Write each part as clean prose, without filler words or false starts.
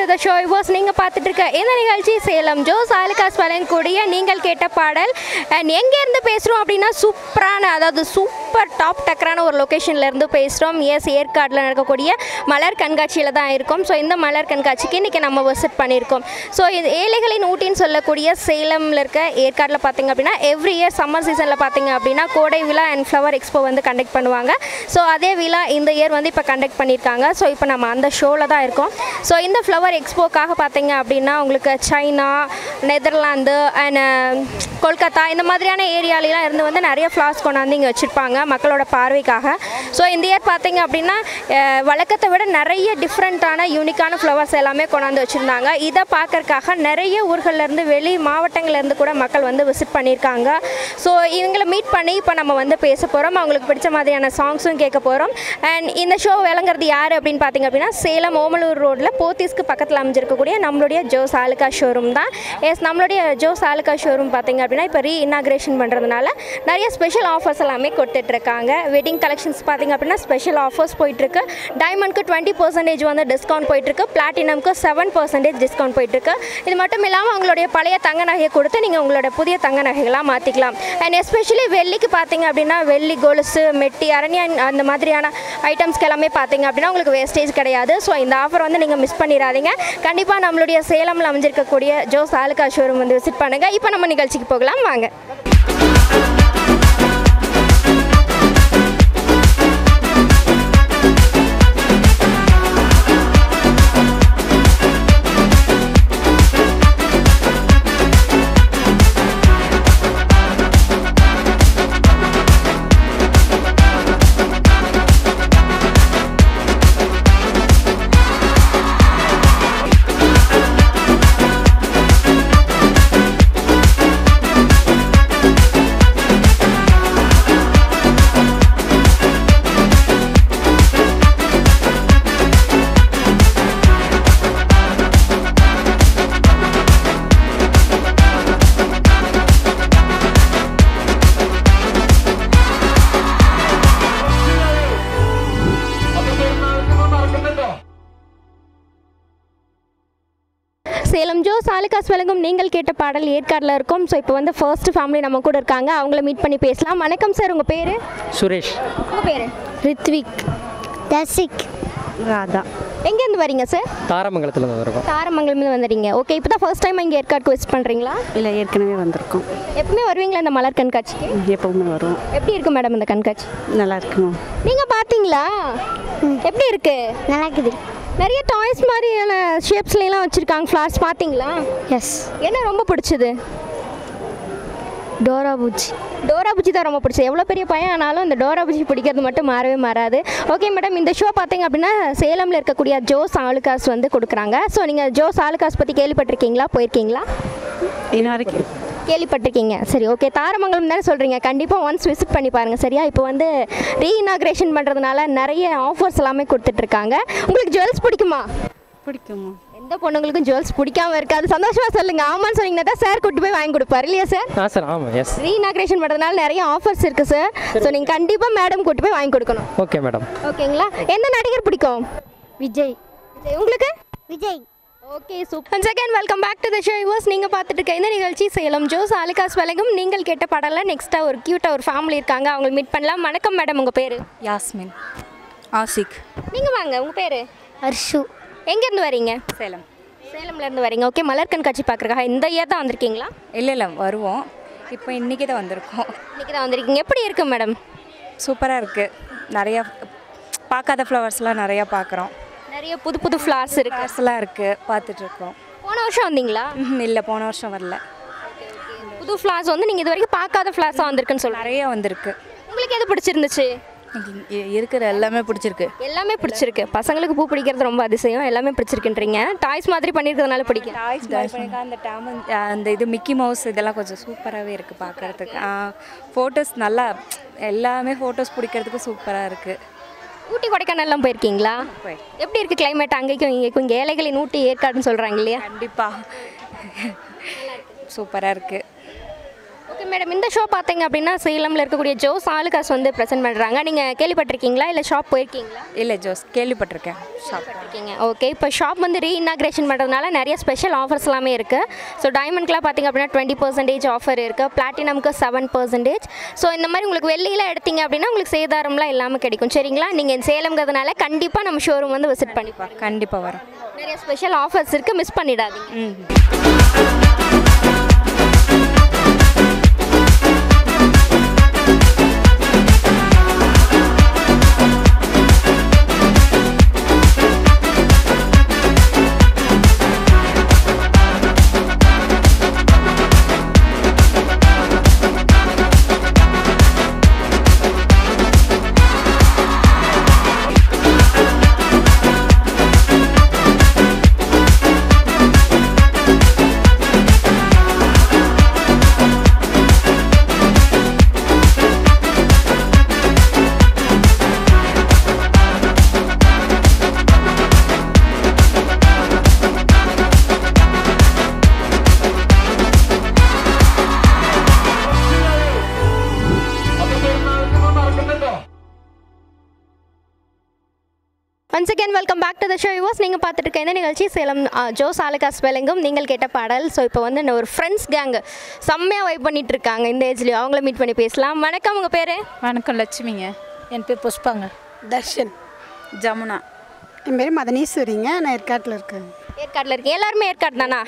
The show. Was நீங்கள் பார்த்துட்டு இருக்க இந்த நிகழ்ச்சி சேலம் ஜோஸ் ஆலுகாஸ் வழங்கக்கூடிய நீங்கள் கேட்ட பாடல். அண்ட் எங்கேருந்து பேசுகிறோம் அப்படின்னா சூப்பரான, அதாவது சூப்பர் டாப் டக்கரான ஒரு லொக்கேஷன்லேருந்து பேசுகிறோம். எஸ், ஏற்காட்டில் நடக்கக்கூடிய மலர் கண்காட்சியில் தான் இருக்கும். ஸோ இந்த மலர் கண்காட்சிக்கு இன்றைக்கி நம்ம விசிட் பண்ணியிருக்கோம். ஸோ இது ஏழைகளின் ஊட்டின்னு சொல்லக்கூடிய சேலமில் இருக்க ஏற்காட்டில் பார்த்திங்க அப்படின்னா எவ்ரி இயர் சம்மர் சீசனில் பார்த்திங்க அப்படின்னா கோடை விழா அண்ட் ஃப்ளவர் எக்ஸ்போ வந்து கண்டக்ட் பண்ணுவாங்க. ஸோ அதே விழா இந்த இயர் வந்து இப்போ கண்டக்ட் பண்ணியிருக்காங்க. ஸோ இப்போ நம்ம அந்த ஷோவில் தான் இருக்கோம். ஸோ இந்த ஃப்ளவர் எக்ஸ்போக்காக பார்த்தீங்க அப்படின்னா உங்களுக்கு சைனா, நெதர்லாந்து அண்ட் கொல்கத்தா இந்த மாதிரியான ஏரியாலெலாம் இருந்து வந்து நிறைய ஃப்ளவர்ஸ் கொண்டாந்து இங்கே வச்சுருப்பாங்க மக்களோட பார்வைக்காக. ஸோ இந்த இயர் பார்த்தீங்க அப்படின்னா வழக்கத்தை விட நிறைய டிஃப்ரெண்ட்டான யூனிக்கான ஃப்ளவர்ஸ் எல்லாமே கொண்டாந்து வச்சுருந்தாங்க. இதை பார்க்கறக்காக நிறைய ஊர்கள்லேருந்து வெளி மாவட்டங்கள்லேருந்து கூட மக்கள் வந்து விசிட் பண்ணியிருக்காங்க. ஸோ இவங்களை மீட் பண்ணி இப்போ நம்ம வந்து பேச போகிறோம். அவங்களுக்கு பிடிச்ச மாதிரியான சாங்ஸும் கேட்க போகிறோம். அண்ட் இந்த ஷோ விளங்குறது யார் அப்படின்னு பார்த்தீங்க அப்படின்னா சேலம் ஓமலூர் ரோட்டில் போத்தீஸ்க்கு பக்கத்தில் அமைஞ்சிருக்கக்கூடிய நம்மளுடைய ஜோஸ் ஆலுகாஸ் ஷோரூம் தான். எஸ், நம்மளுடைய ஜோஸ் ஆலுகாஸ் ஷோரூம் பார்த்தீங்க அப்படின்னா இப்போ இனாக்ரேஷன் பண்ணுறதுனால நிறைய ஸ்பெஷல் ஆஃபர்ஸ் எல்லாமே கொடுத்துட்ருக்காங்க. வெட்டிங் கலெக்ஷன்ஸ் பார்த்தீங்க அப்படின்னா ஸ்பெஷல் ஆஃபர்ஸ் போயிட்டுருக்கு. டைமண்ட்க்கு 20% வந்து டிஸ்கவுண்ட் போயிட்டுருக்கு. பிளாட்டினம்க்கு 7% டிஸ்கவுண்ட் போயிட்டுருக்கு. இது மட்டும் இல்லாமல் உங்களுடைய பழைய தங்க நகையை கொடுத்து நீங்கள் உங்களோட புதிய தங்க நகைகளாக மாற்றிக்கலாம். அண்ட் எஸ்பெஷலி வெள்ளிக்கு பார்த்தீங்க அப்படின்னா வெள்ளி கொலுசு, மெட்டி, அரணியான் அந்த மாதிரியான ஐட்டம்ஸ்க்கு எல்லாமே பார்த்தீங்க அப்படின்னா உங்களுக்கு வேஸ்டேஜ் கிடையாது. ஸோ இந்த ஆஃபர் வந்து நீங்கள் மிஸ் பண்ணிடாதீங்க. கண்டிப்பாக நம்மளுடைய சேலமில் அமைஞ்சிருக்கக்கூடிய ஜோஸ் ஆலுகாஸ் ஷோரூம் வந்து விசிட் பண்ணுங்கள். இப்போ நம்ம நிகழ்ச்சிக்கு போகலாம் வாங்க. சேலம் ஜோஸ் ஆலுகாஸ் வழங்கும் நீங்கள் கேட்ட பாடல் ஏற்காடில் இருக்கும். ஸோ இப்போ வந்து ஃபர்ஸ்ட் ஃபேமிலி நம்ம கூட இருக்காங்க. அவங்கள மீட் பண்ணி பேசலாம். வணக்கம் சார், உங்கள் பேர்? சுரேஷ். உங்கள் பேர்? ரித்விக். தர்ஷிக். ராதா. எங்கேருந்து வரீங்க சார்? தாரமங்கலத்துலேருந்து வந்திருக்கோம். தாரமங்கலம்லேருந்து வந்துறீங்க. ஓகே, இப்போ தான் ஃபர்ஸ்ட் டைம் இங்கே ஏற்காடுக்கு விசிட் பண்ணுறீங்களா? இல்லை, ஏற்கனவே வந்திருக்கோம். எப்பவுமே வருவீங்களா இந்த மலர் கண்காட்சிக்கு? எப்பவுமே வருவோம். எப்படி இருக்கு மேடம் இந்த கண்காட்சி? நல்லா இருக்குங்க. நீங்கள் பார்த்தீங்களா? எப்படி இருக்கு? நல்லா இருக்குது. நிறைய டாய்ஸ் மாதிரியான ஷேப்ஸ்லாம் வச்சுருக்காங்க. ஃப்ளார்ஸ் பார்த்தீங்களா? எஸ். என்ன ரொம்ப பிடிச்சது? டோரா பூச்சி. டோரா பூச்சி தான் ரொம்ப பிடிச்சது. எவ்வளோ பெரிய பையன் ஆனாலும் இந்த டோரா பூச்சி பிடிக்கிறது மட்டும் மாறவே மாறாது. ஓகே மேடம், இந்த ஷோ பார்த்தீங்க அப்படின்னா சேலமில் இருக்கக்கூடிய ஜோஸ் ஆலுகாஸ் வந்து கொடுக்குறாங்க. ஸோ நீங்கள் ஜோஸ் ஆலுகாஸ் பற்றி கேள்விப்பட்டிருக்கீங்களா? போயிருக்கீங்களா? இன்ன வரைக்கும் கேள்விப்பட்டிருக்கீங்க. சரி, ஓகே. தாரமங்கலம் தானே சொல்கிறீங்க. கண்டிப்பாக ஒன்ஸ் விசிட் பண்ணி பாருங்கள். சரியா? இப்போ வந்து ரீஇனாக்ரேஷன் பண்ணுறதுனால நிறைய ஆஃபர்ஸ் எல்லாமே கொடுத்துட்ருக்காங்க. உங்களுக்கு ஜுவல்ஸ் பிடிக்குமா? பிடிக்குமா? எந்த பொண்ணுங்களுக்கும் ஜுவல்ஸ் பிடிக்காம இருக்காது. சந்தோஷமாக சொல்லுங்கள். ஆமான்னு சொன்னீங்கன்னா தான் சார் கூட்டி போய் வாங்கி கொடுப்பாரு இல்லையா சார்? சார் ஆமாம். எஸ். ரீஇனாக்ரேஷன் பண்ணுறதுனால நிறைய ஆஃபர்ஸ் இருக்குது சார். ஸோ நீங்கள் கண்டிப்பாக மேடம் கூட்டி போய் வாங்கி கொடுக்கணும். Okay madam. ஓகேங்களா? எந்த நடிகர் பிடிக்கும்? விஜய். உங்களுக்கு? Vijay. Okay, super. Second welcome back to the show. யூஸ் நீங்கள் பார்த்துட்டு இருக்க இந்த நிகழ்ச்சி சேலம் ஜோஸ் ஆலுகாஸ் வழங்கும் நீங்கள் கேட்ட பாடலில் நெக்ஸ்ட்டாக ஒரு க்யூட்டாக ஒரு ஃபேமிலி இருக்காங்க. அவங்களை மீட் பண்ணலாம். வணக்கம் மேடம், உங்கள் பேர்? யாஸ்மின். ஆசிக். நீங்கள் வாங்க, உங்கள் பேர்? ஹர்ஷு. எங்கேருந்து வரீங்க? சேலம். சேலம்லேருந்து வரீங்க. ஓகே, மலர் கண்காட்சி பார்க்குறக்காக இந்த இயர் தான் வந்திருக்கீங்களா? இல்லை வருவோம். இப்போ இன்றைக்கி தான் வந்திருக்கோம். இன்றைக்கி தான் வந்திருக்கீங்க. எப்படி இருக்குது மேடம்? சூப்பராக இருக்குது. நிறையா பார்க்காத ஃப்ளவர்ஸ்லாம் நிறையா பார்க்குறோம். நிறைய புது புது ஃப்ளார்ஸ் இருக்குது. ஃப்ளவர்ஸ்லாம் இருக்குது, பார்த்துட்ருக்கோம். போன வருஷம் வந்தீங்களா? இல்லை, போன வருஷம் வரல. புது ஃப்ளார்ஸ் வந்து நீங்கள் இது வரைக்கும் பார்க்காத ஃப்ளார்ஸாக வந்திருக்குன்னு சொல்லுங்கள். நிறையா வந்திருக்கு. உங்களுக்கு எது பிடிச்சிருந்துச்சு? இருக்கிற எல்லாமே பிடிச்சிருக்கு. எல்லாமே பிடிச்சிருக்கு. பசங்களுக்கு பூ பிடிக்கிறது ரொம்ப அதிசயம். எல்லாமே பிடிச்சிருக்குன்றீங்க. டாய்ஸ் மாதிரி பண்ணியிருக்கிறதுனால பிடிக்கும். டாய்ஸ் பண்ணியிருக்கா. அந்த டேமன் அந்த இது மிக்கி மவுஸ் இதெல்லாம் கொஞ்சம் சூப்பராகவே இருக்குது பார்க்குறதுக்கு. ஃபோட்டோஸ் நல்லா, எல்லாமே ஃபோட்டோஸ் பிடிக்கிறதுக்கு சூப்பராக இருக்குது. ஊட்டி கொடைக்கானல்லாம் போயிருக்கீங்களா? எப்படி இருக்குது கிளைமேட் அங்கேயும் இங்கேக்கும்? இங்கே ஏழைகளின் ஊட்டி ஏற்காடுன்னு சொல்கிறாங்க இல்லையா? கண்டிப்பாக சூப்பராக இருக்குது. ஓகே மேடம் இந்த ஷோ பார்த்தீங்க அப்படின்னா சேலமில் இருக்கக்கூடிய ஜோஸ் ஆலுகாஸ் வந்து ப்ரெசென்ட் பண்ணுறாங்க. நீங்கள் கேள்விப்பட்டிருக்கீங்களா இல்லை ஷாப் போயிருக்கீங்களா? இல்லை ஜோஸ் கேள்விப்பட்டிருக்கேன். ஷாப் இருக்கீங்க. ஓகே, இப்போ ஷாப் வந்து ரீஇனாக்ரேஷன் பண்ணுறதுனால நிறைய ஸ்பெஷல் ஆஃபர்ஸ் எல்லாமே இருக்குது. ஸோ டைமண்ட்க்குலாம் பார்த்திங்க அப்படின்னா 20% ஆஃபர் இருக்குது, பிளாட்டினம்க்கு 7%. ஸோ இந்த மாதிரி உங்களுக்கு வெள்ளியில் எடுத்தீங்க அப்படின்னா உங்களுக்கு சேதாரம்லாம் இல்லாமல் கிடைக்கும். சரிங்களா? நீங்கள் சேலம்ங்கிறதுனால கண்டிப்பாக நம்ம ஷோரூம் வந்து விசிட் பண்ணிப்போம். கண்டிப்பாக வரோம். நிறைய ஸ்பெஷல் ஆஃபர்ஸ் இருக்குது, மிஸ் பண்ணிடாதீங்க. Once again, welcome back to the show. நீங்கள் பார்த்துட்டு இருக்க இந்த நிகழ்ச்சி சேலம் ஜோஸ் ஆலுகாஸ் வழங்கும் நீங்கள் கேட்ட பாடல். ஸோ இப்போ வந்து ஒரு ஃப்ரெண்ட்ஸ் கேங் செம்மையாக வைப் பண்ணிட்டு இருக்காங்க இந்த ஏஜ்லேயும். அவங்கள மீட் பண்ணி பேசலாம். வணக்கம், உங்கள் பேர்? வணக்கம், லட்சுமிங்க. என் பேர் புஷ்பாங்க. தர்ஷன். ஜமுனா. என் பேர் மதனீஸ்வரிங்க. நான் ஏற்காட்டில் இருக்கேன். ஏற்காட்டில் இருக்கேன். எல்லாருமே ஏற்காடு தானா?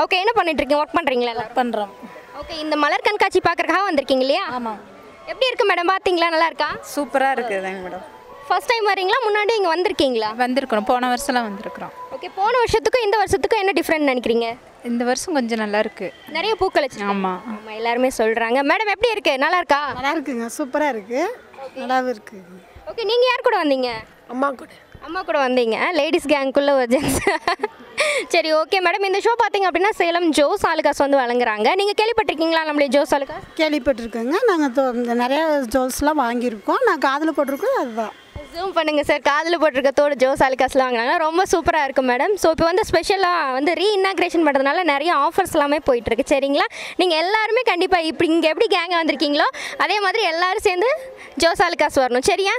ஓகே, என்ன பண்ணிட்டு இருக்கீங்க? ஒர்க் பண்ணுறீங்களா? பண்ணுறோம். ஓகே, இந்த மலர் கண்காட்சி பார்க்குறக்காக வந்திருக்கீங்க இல்லையா? ஆமாம். எப்படி இருக்குது மேடம்? பார்த்தீங்களா? நல்லா இருக்கா? சூப்பராக இருக்குதுங்க மேடம். ஃபர்ஸ்ட் டைம் வரீங்களா? முன்னாடி இங்கே வந்திருக்கீங்களா? வந்திருக்கிறோம், போன வருஷம்லாம் வந்திருக்கிறோம். ஓகே, போன வருஷத்துக்கும் இந்த வருஷத்துக்கும் என்ன டிஃப்ரெண்ட் நினைக்கிறீங்க? இந்த வருஷம் கொஞ்சம் நல்லா இருக்குது. நிறைய பூக்கள் வச்சு. ஆமாம். ஆமாம், எல்லாருமே சொல்கிறாங்க. மேடம் எப்படி இருக்குது? நல்லா இருக்கா? நல்லா இருக்குங்க, சூப்பராக இருக்குது, நல்லாவும் இருக்குது. ஓகே, நீங்கள் யார் கூட வந்தீங்க? அம்மா கூட. அம்மா கூட வந்தீங்க. லேடிஸ் கேங்குள்ளே ஒரு ஜென்ஸ். சரி, ஓகே மேடம். இந்த ஷோ பார்த்தீங்க அப்படின்னா சேலம் ஜோஸ் ஆலுகாஸ் வந்து வழங்குறாங்க. நீங்கள் கேள்விப்பட்டிருக்கீங்களா நம்மளே ஜோஸ் ஆலுகாஸ்? கேள்விப்பட்டிருக்கேங்க. நாங்கள் நிறையா ஜுவல்ஸ்லாம் வாங்கியிருக்கோம். நான் காதில் போட்டிருக்கோம், அதுதான். ஜூம் பண்ணுங்கள் சார். காதில் போட்டிருக்க தோடு ஜோஸ் ஆலுகாஸ்லாம் வாங்கினாங்க. ரொம்ப சூப்பராக இருக்கும் மேடம். ஸோ இப்போ வந்து ஸ்பெஷலாக வந்து ரீஇனாக்ரேஷன் பண்ணுறதுனால நிறைய ஆஃபர்ஸ் எல்லாமே போயிட்டுருக்கு. சரிங்களா? நீங்கள் எல்லாருமே கண்டிப்பாக இப்படி இங்கே எப்படி கேங்காக வந்திருக்கீங்களோ அதே மாதிரி எல்லோரும் சேர்ந்து ஜோஸ் ஆலுகாஸ் வரணும். சரியா?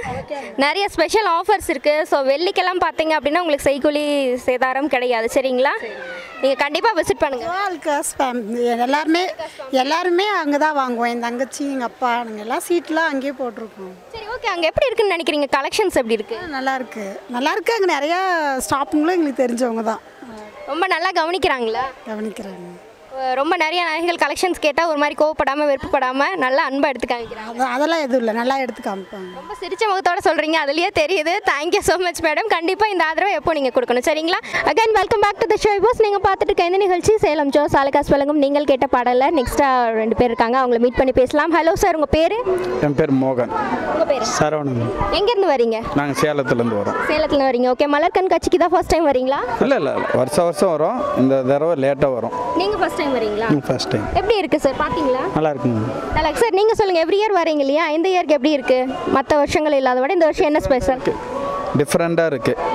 நிறைய ஸ்பெஷல் ஆஃபர்ஸ் இருக்குது. ஸோ வெள்ளிக்கெல்லாம் பார்த்தீங்க அப்படின்னா உங்களுக்கு செய்கூலி சேதாரம் கிடையாது. சரிங்களா? நீங்கள் கண்டிப்பாக விசிட் பண்ணுங்கள். ஆலுகாஸ் எல்லாருமே அங்கே தான் வாங்குவோம். என் தங்கச்சி, எங்கள் அப்பா, நாங்கள் எல்லாம் சீட்லாம் அங்கேயே போட்டிருக்கோம். சரி, ஓகே. அங்கே எப்படி இருக்குன்னு நினைக்கிறீங்க? கலெக்ஷன்ஸ் எப்படி இருக்குது? நல்லா இருக்குது. அங்கே நிறையா ஸ்டாஃபுங்களும் எங்களுக்கு தெரிஞ்சவங்க தான். ரொம்ப நல்லா கவனிக்கிறாங்களா? கவனிக்கிறாங்க. ரொம்ப நிறைய நகைகள் கலெக்ஷன்ஸ் கேட்டால் ஒரு மாதிரி கோவப்படாமல் வெறுப்புப்படாமல் நல்லா அன்பாக எடுத்து காமிக்கிறாங்க. அதெல்லாம் எதுவும் இல்லை, நல்லா எடுத்து காமிப்பாங்க. ரொம்ப சிரிச்ச முகத்தோடு சொல்கிறீங்க, அதுலேயே தெரியுது. Thank you so much madam. கண்டிப்பாக இந்த ஆதரவை எப்போ நீங்கள் கொடுக்கணும். சரிங்களா? Again welcome back to the show. பாஸ் நீங்கள் பார்த்துட்டு இருக்க இந்த நிகழ்ச்சி சேலம் ஜோஸ் ஆலுகாஸ் வழங்கும் நீங்கள் கேட்ட பாடலில் நெக்ஸ்ட்டாக 2 பேர் இருக்காங்க. அவங்கள மீட் பண்ணி பேசலாம். ஹலோ சார், உங்கள் பேர்? என் பேர் மோகன். உங்கள் பேர்? சரவணன். எங்கேருந்து வரீங்க? நாங்கள் சேலத்துலேருந்து வரோம். சேலத்தில் வரீங்க. ஓகே, மலர் கண்காட்சிக்கு தான் ஃபர்ஸ்ட் டைம் வரீங்களா? இல்லை வருஷம் வரோம். இந்த தடவை லேட்டாக வரும். நீங்கள் ஃபர்ஸ்ட் டைம் வரீங்களா? First time. எப்படி இருக்குது சார்? பார்த்தீங்களா? நல்லா இருக்குங்க. நல்லா இருக்கு சார். நீங்கள் சொல்லுங்கள், எவ்ரி இயர் வரீங்க இல்லையா? இந்த இயருக்கு எப்படி இருக்குது? மற்ற வருஷங்கள் இல்லாத விட இந்த வருஷம் என்ன ஸ்பெஷல்? டிஃப்ரெண்ட்டாக இருக்குது.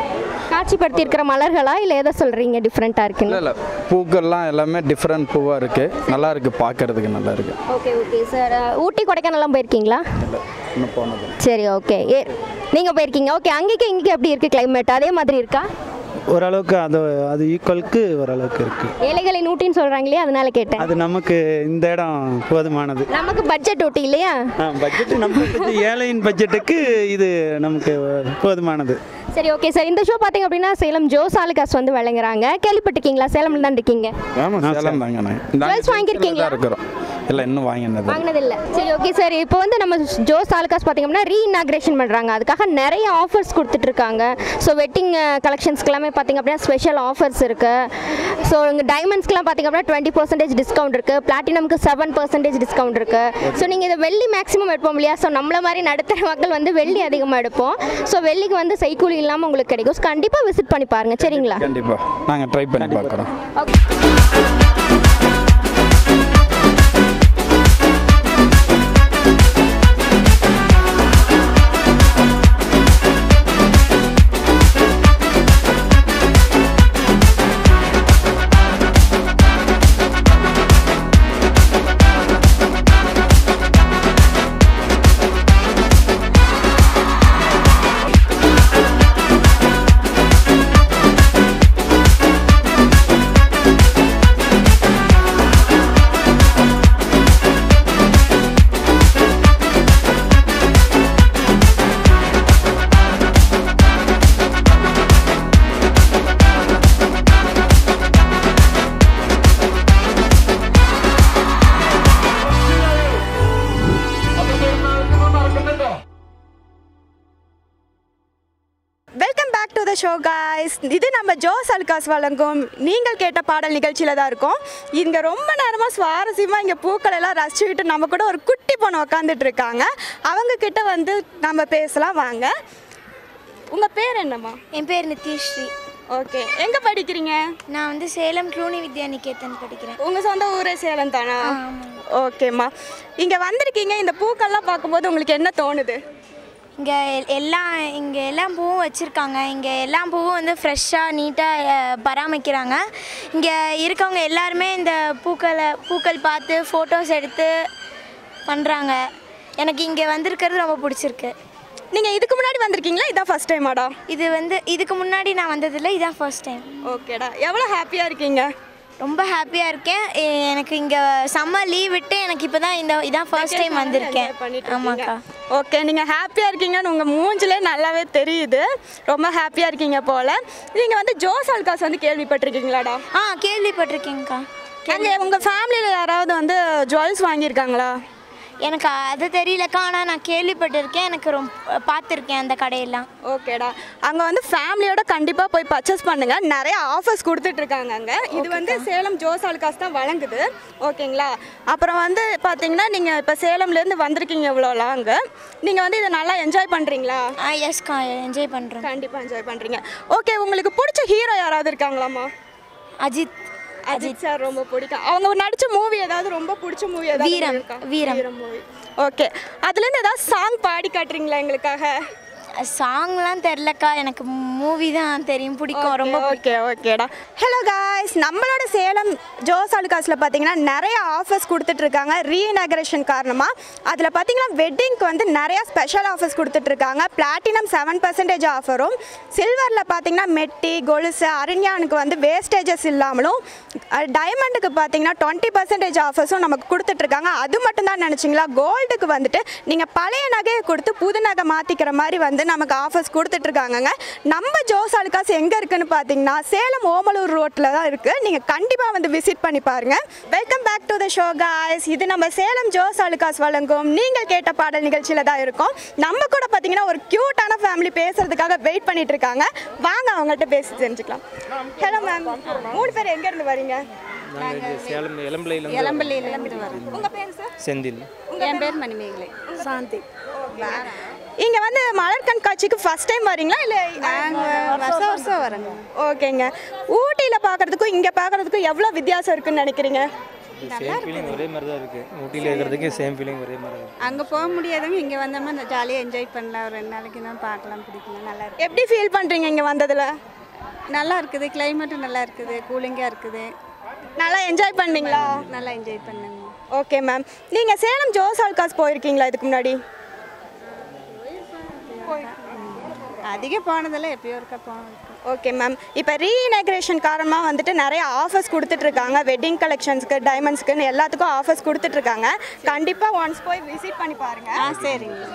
காட்சிப்படுத்தி இருக்கிற மலர்களா இல்லை எதை சொல்கிறீங்க டிஃப்ரெண்ட்டாக இருக்குன்னு? இல்லை பூக்கள்லாம் எல்லாமே டிஃப்ரெண்ட் பூவாக இருக்குது. நல்லா இருக்குது, பார்க்கறதுக்கு நல்லா இருக்குது. Okay sir. ஊட்டி கொடைக்கானல்லாம் போயிருக்கீங்களா? இல்லை, இன்னும் போனது. சரி, ஓகே. நீங்கள் போயிருக்கீங்க. ஓகே, அங்கேக்கு இங்கே எப்படி இருக்குது கிளைமேட்? அதே மாதிரி இருக்கா? ஓரளவுக்கு அது ஈக்குவலுக்கு ஓரளவுக்கு இருக்குது. ஏழைகளின் ஊட்டின்னு சொல்கிறாங்களே, அதனால கேட்டேன். அது நமக்கு இந்த இடம் போதுமானது. நமக்கு பட்ஜெட் ஊட்டி இல்லையா? பட்ஜெட் நம்ம ஏழையின் பட்ஜெட்டுக்கு இது நமக்கு போதுமானது. சரி, ஓகே சார். இந்த ஷோ பார்த்தீங்க அப்படின்னா சேலம் ஜோஸ் ஆலுகாஸ் வந்து வழங்குறாங்க. கேள்விப்பட்டிருக்கீங்களா? சேலம்ல தான் இருக்கீங்க. ஆமாம், சேலம் தாங்க. ஜுவல்ஸ் வாங்கியிருக்கீங்களா? இருக்கிறோம். இல்லை, இன்னும் வாங்கினதில்லை. சரி, ஓகே சார். இப்போ வந்து நம்ம ஜோஸ் ஆலுகாஸ் பார்த்தீங்க அப்படின்னா ரீஇனாக்ரேஷன் பண்ணுறாங்க. அதுக்காக நிறைய ஆஃபர்ஸ் கொடுத்துட்ருக்காங்க. ஸோ வெட்டிங் கலெக்ஷன்ஸ்க்கு எல்லாமே பார்த்தீங்க அப்படின்னா ஸ்பெஷல் ஆஃபர்ஸ் இருக்குது. ஸோ இங்கே டைமண்ட்ஸ்க்குலாம் பார்த்தீங்க அப்படின்னா 20% டிஸ்கவுண்ட் இருக்குது. பிளாட்டினம்க்கு 7% டிஸ்கவுண்ட் இருக்குது. ஸோ நீங்கள் இதை வெள்ளி மேக்ஸிமம் எடுப்போம் இல்லையா? ஸோ நம்மள மாதிரி நடுத்தர மக்கள் வந்து வெள்ளி அதிகமாக எடுப்போம். ஸோ வெள்ளிக்கு வந்து செய்கூலி இல்லாமல் உங்களுக்கு கிடைக்கும். கண்டிப்பாக விசிட் பண்ணி பாருங்கள். சரிங்களா? கண்டிப்பாக நாங்கள் ட்ரை பண்ணி பார்க்குறோம். ஓகே. Show guys. இது நம்ம ஜோஸ் அலுகாஸ் வழங்கும் நீங்கள் கேட்ட பாடல் நிகழ்ச்சியில் தான் இருக்கோம். இங்கே ரொம்ப நேரமாக சுவாரஸ்யமாக இங்கே பூக்கள் எல்லாம் ரசிச்சுக்கிட்டு நம்ம கூட ஒரு குட்டி பொண்ணு உக்காந்துட்டு இருக்காங்க. அவங்கக்கிட்ட வந்து நம்ம பேசலாம் வாங்க. உங்கள் பேர் என்னம்மா? என் பேர் நித்யஸ்ரீ. ஓகே, எங்கே படிக்கிறீங்க? நான் வந்து சேலம் க்ளூனி வித்யா நிகேதன் படிக்கிறேன். உங்கள் சொந்த ஊரே சேலம் தானா? ஓகேம்மா. இங்கே வந்திருக்கீங்க, இந்த பூக்கள்லாம் பார்க்கும்போது உங்களுக்கு என்ன தோணுது? இங்கே எல்லாம் பூவும் வச்சுருக்காங்க. இங்கே எல்லா பூவும் வந்து ஃப்ரெஷ்ஷாக நீட்டாக பராமரிக்கிறாங்க. இங்கே இருக்கவங்க எல்லாருமே இந்த பூக்கள் பார்த்து ஃபோட்டோஸ் எடுத்து பண்ணுறாங்க. எனக்கு இங்கே வந்திருக்கிறது ரொம்ப பிடிச்சிருக்கு. நீங்கள் இதுக்கு முன்னாடி வந்திருக்கீங்களா? இதான் ஃபர்ஸ்ட் டைமாடா? இது வந்து இதுக்கு முன்னாடி நான் வந்ததில்லை, இதான் ஃபர்ஸ்ட் டைம். ஓகேடா. எவ்வளோ ஹாப்பியாக இருக்கீங்க? ரொம்ப ஹாப்பியாக இருக்கேன். எனக்கு இங்கே சம்மர் லீவ் விட்டு எனக்கு இப்போ தான் இதான் ஃபர்ஸ்ட் டைம் வந்திருக்கேன். ஆமாக்கா. ஓகே, நீங்கள் ஹாப்பியாக இருக்கீங்கன்னு உங்கள் மூஞ்சிலே நல்லாவே தெரியுது. ரொம்ப ஹாப்பியாக இருக்கீங்க போல். நீங்கள் வந்து ஜோஸ் அலுகாஸ் வந்து கேள்விப்பட்டிருக்கீங்களாடா? கேள்விப்பட்டிருக்கேங்க்கா. அங்கே உங்கள் ஃபேமிலியில் யாராவது வந்து ஜுவல்ஸ் வாங்கியிருக்காங்களா? எனக்கு அது தெரியலக்கா, ஆனால் நான் கேள்விப்பட்டிருக்கேன். எனக்கு ரொம்ப பார்த்துருக்கேன் அந்த கடையெல்லாம். ஓகேடா. அங்கே வந்து ஃபேமிலியோட கண்டிப்பாக போய் பர்ச்சேஸ் பண்ணுங்கள். நிறைய ஆஃபர்ஸ் கொடுத்துட்ருக்காங்க அங்கே. இது வந்து சேலம் ஜோஸ் அலுகாஸ் தான் வழங்குது. ஓகேங்களா? அப்புறம் வந்து பார்த்தீங்கன்னா நீங்கள் இப்போ சேலம்லேருந்து வந்திருக்கீங்க இவ்வளோ லாங்கு. நீங்கள் வந்து இதை நல்லா என்ஜாய் பண்ணுறீங்களா? எஸ்க்கா, என்ஜாய் பண்ணுறோம். கண்டிப்பாக என்ஜாய் பண்ணுறீங்க. ஓகே, உங்களுக்கு பிடிச்ச ஹீரோ யாராவது இருக்காங்களாம்மா? அஜித் சார் ரொம்ப பிடிக்கும். அவங்க நடித்த மூவி ஏதாவது ரொம்ப பிடிச்ச மூவி ஏதாவது? வீரம் மூவி. ஓகே, அதுலேருந்து ஏதாவது சாங் பாடி காட்டுறீங்களா எங்களுக்காக? சாங்லாம் தெரிலக்கா, எனக்கு மூவி தான் தெரியும், பிடிக்கும் ரொம்ப. ஓகேடா. ஹலோ காய்ஸ், நம்மளோட சேலம் ஜோஸ் அலுகாஸில் பார்த்தீங்கன்னா நிறைய ஆஃபர்ஸ் கொடுத்துட்ருக்காங்க ரீஇனாகரேஷன் காரணமாக. அதில் பார்த்தீங்கன்னா வெட்டிங்க்கு வந்து நிறையா ஸ்பெஷல் ஆஃபர்ஸ் கொடுத்துட்ருக்காங்க. பிளாட்டினம் 7% ஆஃபரும், சில்வரில் பார்த்தீங்கன்னா மெட்டி, கொலுசு, அரண்யானுக்கு வந்து வேஸ்டேஜஸ் இல்லாமலும், டைமண்டுக்கு பார்த்தீங்கன்னா 20% ஆஃபர்ஸும் நமக்கு கொடுத்துட்ருக்காங்க. அது மட்டும்தான் நினச்சிங்களா? கோல்டுக்கு வந்துட்டு நீங்கள் பழைய நகையை கொடுத்து புது நகை மாற்றிக்கிற மாதிரி வந்து நமக்கு ஆஃபர்ஸ் கொடுத்துட்ருக்காங்கங்க. நம்ம ஜோஸ் அலுகாஸ் எங்கே இருக்குன்னு பார்த்தீங்கன்னா சேலம் ஓமலூர் ரோட்டில் தான் இருக்குது. நீங்கள் கண்டிப்பாக வந்து விசிட் பண்ணி பாருங்கள். Welcome back to the show guys. இது நம்ம சேலம் ஜோஸ் அலுகாஸ் வழங்கும் நீங்கள் கேட்ட பாடல் நிகழ்ச்சியில் தான் இருக்கும். நம்ம கூட பார்த்தீங்கன்னா ஒரு க்யூட்டான ஃபேமிலி பேசுறதுக்காக வெயிட் பண்ணிட்டு இருக்காங்க. வாங்க அவங்கள்ட்ட பேசி தெரிஞ்சுக்கலாம். ஹலோ மேம், 3 பேர் எங்கேருந்து வரீங்க? சேலம் எலம்பள்ளியிலேருந்து வரோம். உங்கள் பேர் சார்? செந்தில். என் பேர் மணிமேகலை. சாந்தி. இங்கே வந்து மலர் கண்காட்சிக்கு ஃபர்ஸ்ட் டைம் வரீங்களா இல்லை வருஷம் வரேங்க? ஓகேங்க. ஊட்டியில் பார்க்குறதுக்கும் இங்கே பார்க்குறதுக்கும் எவ்வளோ வித்தியாசம் இருக்குன்னு நினைக்கிறீங்க? சேம் ஃபீலிங் ஒரே மாதிரி தான் இருக்குது. ஊட்டியில் இருக்கிறதுக்கு சேம் ஃபீலிங் ஒரே மாதிரி இருக்குது. அங்கே போக முடியாதவங்க இங்கே வந்தோம்னா ஜாலியாக என்ஜாய் பண்ணலாம். ஒரு 2 நாளைக்கு தான் பார்க்கலாம், பிடிக்கலாம். நல்லா இருக்குது. எப்படி ஃபீல் பண்ணுறீங்க இங்கே வந்ததில்? நல்லா இருக்குது, கிளைமேட்டும் நல்லா இருக்குது, கூலிங்காக இருக்குது. நல்லா என்ஜாய் பண்ணீங்களா? நல்லா என்ஜாய் பண்ணுங்க. Okay ma'am. நீங்கள் சேலம் ஜோஸ் அலுகாஸ் போயிருக்கீங்களா இதுக்கு முன்னாடி? அதிகம் போனதில்லை, எப்பயோ இருக்கா போனது. Okay ma'am. இப்போ ரீஇனாகரேஷன் காரணமாக வந்துட்டு நிறைய ஆஃபர்ஸ் கொடுத்துட்ருக்காங்க. வெட்டிங் கலெக்ஷன்ஸ்க்கு, டைமண்ட்ஸ்க்குன்னு எல்லாத்துக்கும் ஆஃபர்ஸ் கொடுத்துட்ருக்காங்க. கண்டிப்பாக ஒன்ஸ் போய் விசிட் பண்ணி பாருங்கள். சரிங்க.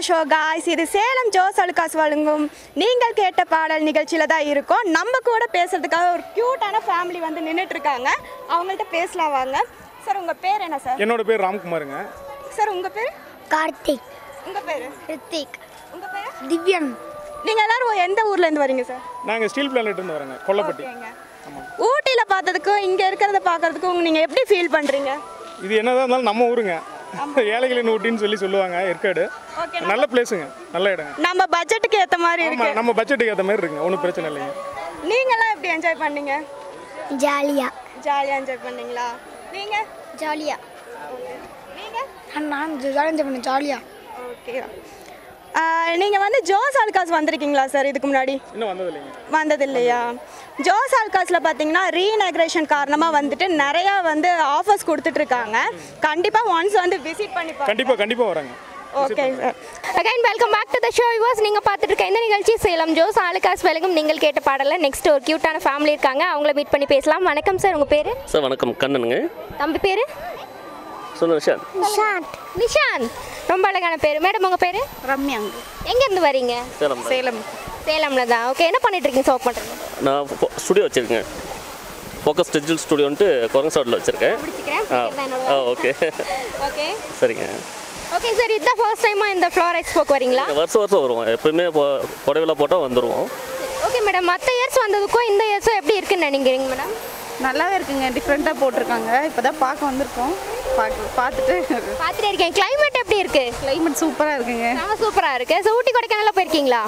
Show guys. இது சேலம் ஜோஸ் அலுகாஸ் வழங்கும் நீங்கள் கேட்ட பாடல் நிகழ்ச்சியில் தான் இருக்கும். நம்ம கூட பேசுறதுக்காக ஒரு க்யூட்டான ஃபேமிலி வந்து நின்றுட்டு இருக்காங்க. அவங்கள்ட்ட பேசலாம் வாங்க. சார், உங்கள் பேர் என்ன சார்? என்னோட பேர் ராம்குமாருங்க. சார், உங்கள் பேர்? கார்த்திக். உங்கள் பேர்? ரித்திக். உங்கள் பேர்? திவ்யன். நீங்கள் எல்லாரும் எந்த ஊர்லேருந்து வரீங்க சார்? நாங்கள் ஸ்டீல் பிளானட்லேருந்து வரோங்க, கொல்லப்பட்டி. ஊட்டியில் பார்த்ததுக்கும் இங்கே இருக்கிறத பார்க்கறதுக்கும் நீங்கள் எப்படி ஃபீல் பண்ணுறீங்க? இது என்னதான் இருந்தாலும் நம்ம ஊருங்க, ஏழைகளின் ஊட்டின்னு சொல்லுவாங்க. ஏற்காடு நல்ல பிளேஸுங்க, நல்ல இடங்க. நம்ம பட்ஜெட்டுக்கு ஏற்ற மாதிரி இருக்கு. நம்ம பட்ஜெட்டுக்கு ஏற்ற மாதிரி இருக்குங்க, ஒன்றும் பிரச்சனை இல்லைங்க. நீங்களாம் எப்படி என்ஜாய் பண்ணீங்க? ஜாலியாக. ஜாலியாக என்ஜாய் பண்ணீங்களா? நீங்கள் ஜாலியாக. நீங்கள் நான் ஜாலியாக என்ஜாய் பண்ணேன். ஜாலியாக. ஓகே. நீங்கள் வந்து ஜோஸ் ஆலுகாஸ் வந்திருக்கீங்களா சார் இதுக்கு முன்னாடி? இன்னும் வந்தது இல்லைங்க. வந்தது இல்லையா? ஜோஸ் ஆலுகாஸில் பார்த்தீங்கன்னா ரீஇனாக்ரேஷன் காரணமாக வந்துட்டு நிறையா வந்து ஆஃபர்ஸ் கொடுத்துட்ருக்காங்க. கண்டிப்பாக ஒன்ஸ் வந்து விசிட் பண்ணி கண்டிப்பாக வராங்க. Okay sir. Again welcome back to the show yours. நீங்கள் பார்த்துட்டு இருக்க இந்த நிகழ்ச்சி சேலம் ஜோஸ் ஆலுகாஸ் வழங்கும் நீங்கள் கேட்ட பாடல. நெக்ஸ்ட் ஒரு க்யூட்டான ஃபேமிலி இருக்காங்க, அவங்கள மீட் பண்ணி பேசலாம். வணக்கம் சார், உங்கள் பேர்? சார் வணக்கம், கண்ணனுங்க. தம்பி பேர்? நிஷாந்த். நிஷாந்த், ரொம்ப அழகான பேர். மேடம் உங்கள் பேர்? ரம்யாங்க. எங்கேருந்து வரீங்க? சேலம். சேலமில் தான். ஓகே, என்ன பண்ணிட்டு இருக்கீங்க? ஒர்க் பண்ணுறீங்க? நான் ஸ்டுடியோ வச்சுருக்கேன். ஃபோக்கஸ் டிஜிட்டல் ஸ்டுடியோன்ட்டு குரங்கசாட்டில் வச்சுருக்கேன். ஓகே ஓகே சரிங்க. ஓகே சார், இதுதான் ஃபர்ஸ்ட் டைமாக இந்த ஃப்ளவர் எக்ஸ்போக்கு வரீங்களா? வருஷம் வருவோம். எப்போயுமே புடவையில் போட்டால் வந்துடுவோம். ஓகே மேடம், மற்ற இயர்ஸ் வந்ததுக்கும் இந்த இயர்ஸும் எப்படி இருக்குன்னு நினைக்கிறீங்க மேடம்? நல்லாவே இருக்குங்க, டிஃப்ரெண்ட்டாக போட்டிருக்காங்க. இப்போ தான் பார்க்க வந்திருக்கோம். பார்த்துட்டே இருக்கேன். கிளைமேட் எப்படி இருக்கு? கிளைமேட் சூப்பராக இருக்குங்க. சூப்பராக இருக்கு. ஸோ ஊட்டி கொடைக்கானல் போயிருக்கீங்களா?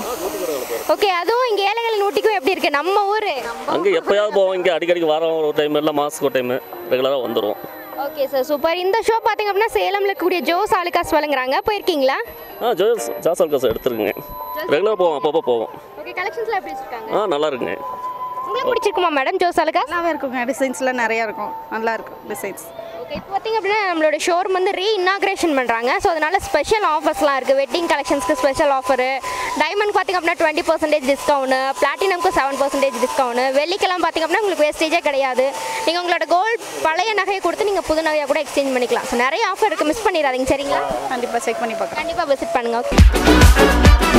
ஓகே, அதுவும் இங்கே ஏழைகளின் ஊட்டிக்கும் எப்படி இருக்கு? நம்ம ஊர் அங்கே எப்போயாவது போவோம். இங்கே அடிக்கடிக்கு வாரம் ஒரு டைம் இல்லை மாதத்துக்கு ஒரு டைம் ரெகுலராக வந்துடுவோம். Okay sir, super. இந்த ஷோ பார்த்தீங்க அப்படின்னா சேலமில் இருக்கக்கூடிய ஜோஸ் ஆலுகாஸ் வழங்குறாங்க. போயிருக்கீங்களா? ஜோஸ் ஆலுகாஸ் எடுத்துருங்க. ரெகுலராக போவோம், அப்பப்போ போவோம். ஓகே, கலெக்ஷன்ஸ்லாம் எப்படி வச்சிருக்காங்க? நல்லா இருக்குங்க. உங்களுக்கு பிடிச்சிருக்குமா மேடம் ஜோஸ் ஆலுகாஸ்? நல்லாவே இருக்குங்க, டிசைன்ஸ்லாம் நிறையா இருக்கும். நல்லா இருக்கும் டிசைன்ஸ். ஓகே, இப்போ பார்த்தீங்க அப்படின்னா நம்மளோட ஷோரூம் வந்து ரீஇனாக்ரேஷன் பண்ணுறாங்க. ஸோ அதனால் ஸ்பெஷல் ஆஃபர்ஸ்லாம் இருக்குது. வெட்டிங் கலெக்ஷன்ஸ்க்கு ஸ்பெஷல் ஆஃபரு, டைமண்ட் பார்த்திங்க அப்படின்னா 20% டிஸ்கவுண்ட், பிளாட்டினம்க்கு 7% டிஸ்கவுண்ட், வெள்ளிக்கெல்லாம் பார்த்திங்க அப்படின்னா உங்களுக்கு வேஸ்டேஜே கிடையாது. நீங்கள் உங்களோட கோல்டு பழைய நகையை கொடுத்து நீங்கள் புது நகையாக கூட எக்ஸ்சேஞ்ச் பண்ணிக்கலாம். ஸோ நிறைய ஆஃபர் இருக்குது, மிஸ் பண்ணிடாதீங்க. சரிங்களா? கண்டிப்பாக செக் பண்ணி பார்க்கலாம். கண்டிப்பாக விசிட் பண்ணுங்கள். ஓகே.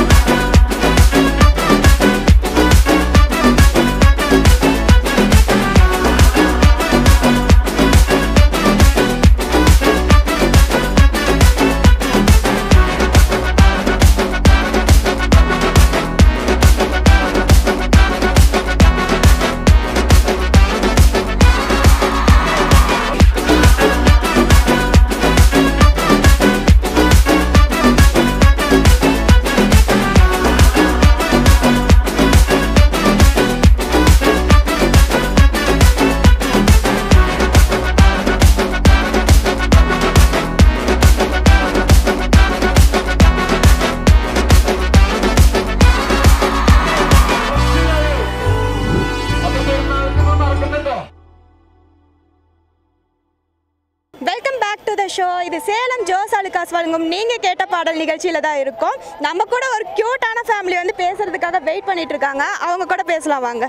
இது சேலம் ஜோஸ் ஆலுகாஸ் வழங்கும் நீங்கள் கேட்ட பாடல் நிகழ்ச்சியில் தான் இருக்கும். நம்ம கூட ஒரு க்யூட்டான ஃபேமிலி வந்து பேசுறதுக்காக வெயிட் பண்ணிட்டு இருக்காங்க. அவங்க கூட பேசலாம் வாங்க.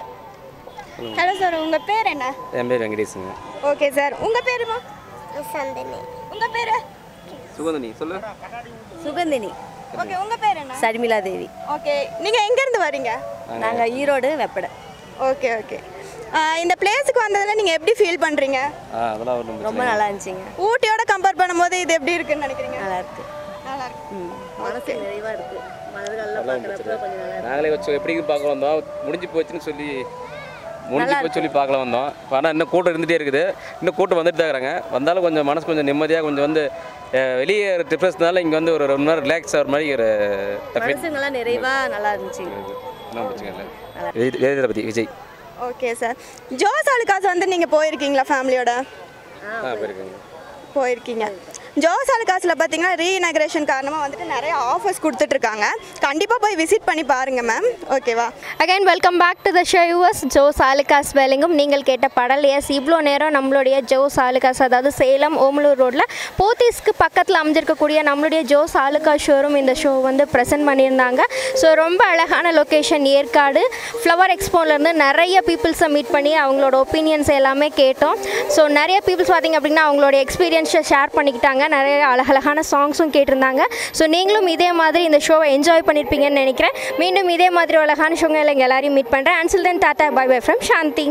ஹலோ சார், உங்கள் பேர் என்ன? என் பேர் வெங்கடேஷுங்க. ஓகே சார், உங்கள் பேருமா? சந்தினி. உங்கள் பேர்? சுகந்தினி. சொல்லு. சுகந்தினி. ஓகே, உங்கள் பேர் என்ன? சர்மிளா தேவி. ஓகே, நீங்கள் எங்கேருந்து வரீங்க? நாங்கள் ஈரோடு வெப்படை. Okay okay. இந்த பிளேஸுக்கு வந்ததில் நீங்கள் எப்படி ஃபீல் பண்ணுறீங்க? அதெல்லாம் ரொம்ப நல்லா இருந்துச்சுங்க. ஊட்டியோட கம்பேர் பண்ணும்போது இது எப்படி இருக்குன்னு நினைக்கிறீங்க? நல்லா இருக்கு. நல்லா இருக்கு. மனசு நிறைவாக இருக்கு. மனதுகளில் பார்க்குறப்ப கொஞ்சம் நல்லா நாங்களே வச்சு எப்படி பார்க்க வந்தோம், முடிஞ்சு போச்சுன்னு சொல்லி பார்க்கலாம் வந்தோம். ஆனால் இன்னும் கூட்டம் இருந்துகிட்டே இருக்குது. இன்னும் கூட்டம் வந்துட்டு தான் இருக்கிறாங்க. வந்தாலும் கொஞ்சம் மனசு கொஞ்சம் நிம்மதியாக கொஞ்சம் வந்து வெளியே டிப்ரெஸ்னால இங்கே வந்து ஒரு 2 மணி நேரம் ரிலாக்ஸ் ஆகிற மாதிரி ஒரு மனசுங்கெல்லாம் நிறைவாக நல்லா இருந்துச்சு. ஒன்றும் பிரச்சனை இல்லை. தளபதி விஜய். ஓகே சார், ஜோஸ் ஆலுகாஸ் வந்து நீங்கள் போயிருக்கீங்களா ஃபேமிலியோட? போயிருக்கீங்க. ஜோஸ் ஆலுகாஸில் பார்த்தீங்கன்னா ரீஇனாக்ரேஷன் காரணமாக வந்துட்டு நிறைய ஆஃபர்ஸ் கொடுத்துட்ருக்காங்க. கண்டிப்பாக போய் விசிட் பண்ணி பாருங்கள் மேம். ஓகேவா? Again welcome back to the show yours. Jos Alukkas வழங்கும் நீங்கள் கேட்ட பாடல். எஸ், இவ்வளோ நேரம் நம்மளுடைய ஜோஸ் ஆலுகாஸ், அதாவது சேலம் ஓமலூர் ரோட்டில் போத்தீஸ்க்கு பக்கத்தில் அமைஞ்சிருக்கக்கூடிய நம்மளுடைய ஜோஸ் ஆலுகாஸ் ஷோரூம் இந்த ஷோ வந்து ப்ரெசென்ட் பண்ணியிருந்தாங்க. ஸோ ரொம்ப அழகான லொக்கேஷன், ஏற்காடு ஃப்ளவர் எக்ஸ்போலேருந்து நிறைய பீப்புள்ஸை மீட் பண்ணி அவங்களோட ஒப்பீனியன்ஸ் எல்லாமே கேட்டோம். ஸோ நிறைய பீப்புள்ஸ் பார்த்திங்க அப்படின்னா அவங்களோட எக்ஸ்பீரியன்ஸை ஷேர் பண்ணிக்கிட்டாங்க. நிறைய அழகழகான சாங்ஸும் கேட்டிருந்தாங்க. ஸோ நீங்களும் இதே மாதிரி இந்த ஷோவை என்ஜாய் பண்ணியிருப்பீங்கன்னு நினைக்கிறேன். மீண்டும் இதே மாதிரி அழகான ஷோங்க எல்லாரையும் மீட் பண்ணுறேன். Until then tata bye bye from Shanti.